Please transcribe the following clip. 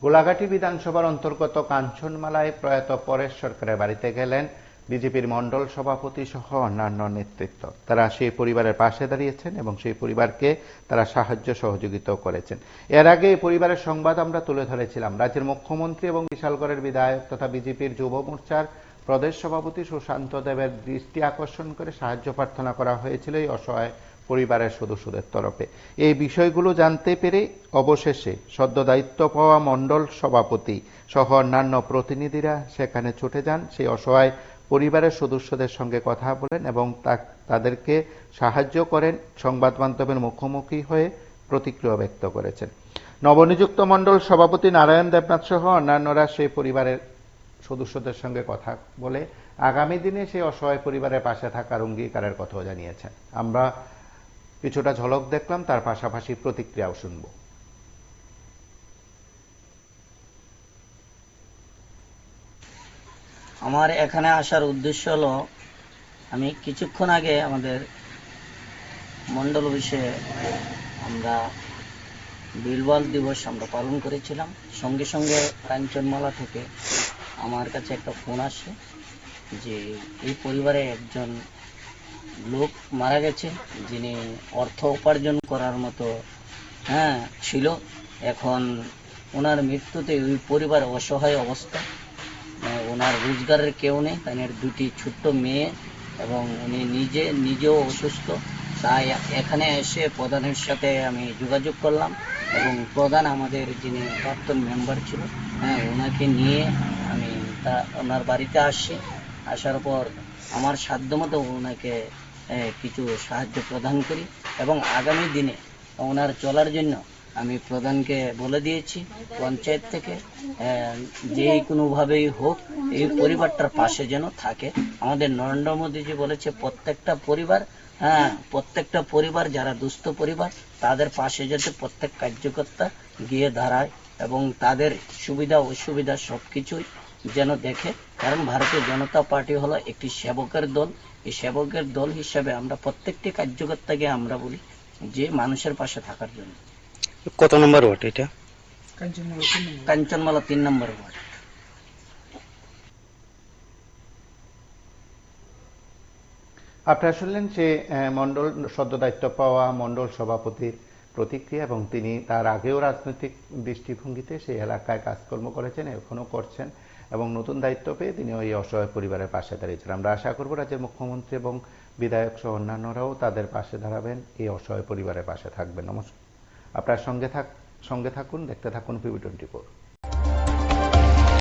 গোলাঘাটি বিধানসভার অন্তর্গত কাঞ্চনমালায় প্রয়াত পরেশ সরকারের বাড়িতে গেলেন বিজেপির মণ্ডল সভাপতি সহ অন্যান্য নেতৃত্ব। তারা সেই পরিবারের পাশে দাঁড়িয়েছেন এবং সেই পরিবারকে তারা সাহায্য সহযোগিতা করেছেন। এর আগে এই পরিবারের সংবাদ আমরা তুলে ধরেছিলাম। রাজ্যের মুখ্যমন্ত্রী এবং বিশালগড়ের বিধায়ক তথা বিজেপির যুব মোর্চার প্রদেশ সভাপতি সুশান্ত দেবের দৃষ্টি আকর্ষণ করে সাহায্য প্রার্থনা করা হয়েছিল এই অসহায় পরিবারের সদস্যদের তরফে। এই বিষয়গুলো জানতে পেরে অবশেষে সদ্য দায়িত্ব পাওয়া মণ্ডল সভাপতি সহ অন্যান্য প্রতিনিধিরা সেখানে ছুটে যান, সেই অসহায় পরিবারের সদস্যদের সঙ্গে কথা বলেন এবং তাদেরকে সাহায্য করেন। সংবাদ মাধ্যমের মুখোমুখি হয়ে প্রতিক্রিয়া ব্যক্ত করেছেন। নবনিযুক্ত মণ্ডল সভাপতি নারায়ণ দেবনাথ সহ অন্যান্যরা সেই পরিবারের সদস্যদের সঙ্গে কথা বলে আগামী দিনে সেই অসহায় পরিবারের পাশে থাকার অঙ্গীকারের কথাও জানিয়েছেন। আমরা কিছুটা ঝলক দেখলাম, তার পাশাপাশি প্রতিক্রিয়াও শুনব। আমার এখানে আসার উদ্দেশ্য হলো, আমি কিছুক্ষণ আগে আমাদের মণ্ডল অফিসে আমরা বিলবল দিবস আমরা পালন করেছিলাম। সঙ্গে সঙ্গে কাঞ্চনমালা থেকে আমার কাছে একটা ফোন আসে যে এই পরিবারে একজন লোক মারা গেছে যিনি অর্থ উপার্জন করার মতো ছিল। এখন ওনার মৃত্যুতে ওই পরিবার অসহায় অবস্থা, ওনার রোজগারের কেউ নেই, তাদের দুটি ছোট্ট মেয়ে এবং উনি নিজেও অসুস্থ। তাই এখানে এসে প্রধানের সাথে আমি যোগাযোগ করলাম এবং প্রধান আমাদের যিনি প্রাক্তন মেম্বার ছিল ওনাকে নিয়ে আমি ওনার বাড়িতে আসি। আসার পর আমার সাধ্যমতো ওনাকে কিছু সাহায্য প্রদান করি এবং আগামী দিনে ওনার চলার জন্য আমি প্রধানকে বলে দিয়েছি পঞ্চায়েত থেকে যে কোনোভাবেই হোক এই পরিবারটার পাশে যেন থাকে। আমাদের নরেন্দ্র মোদীজি বলেছে প্রত্যেকটা পরিবার যারা দুস্থ পরিবার তাদের পাশে যাতে প্রত্যেক কার্যকর্তা গিয়ে দাঁড়ায় এবং তাদের সুবিধা অসুবিধা সবকিছুই যেন দেখে। কারণ ভারতীয় জনতা পার্টি হলো একটি সেবকের দল। এই সেবকের দল হিসাবে আমরা প্রত্যেকটি কার্যকর্তাকে আমরা বলি যে মানুষের পাশে থাকার জন্য। কত নম্বর ওয়ার্ড এটা? কাঞ্চনমালা 3 নম্বর ওয়ার্ড। আপনারা শুনলেন যে মণ্ডল সদ্য দায়িত্ব পাওয়া মণ্ডল সভাপতির প্রতিক্রিয়া এবং তিনি তার আগেও রাজনৈতিক দৃষ্টিভঙ্গিতে সেই এলাকায় কাজকর্ম করেছেন, এখনো করছেন এবং নতুন দায়িত্ব পেয়ে তিনি ওই অসহায় পরিবারের পাশে দাঁড়িয়েছেন। আমরা আশা করব রাজ্যের মুখ্যমন্ত্রী এবং বিধায়ক সহ অন্যান্যরাও তাদের পাশে দাঁড়াবেন, এই অসহায় পরিবারের পাশে থাকবেন। নমস্কার, আপনার সঙ্গে থাকুন, দেখতে থাকুন PB24।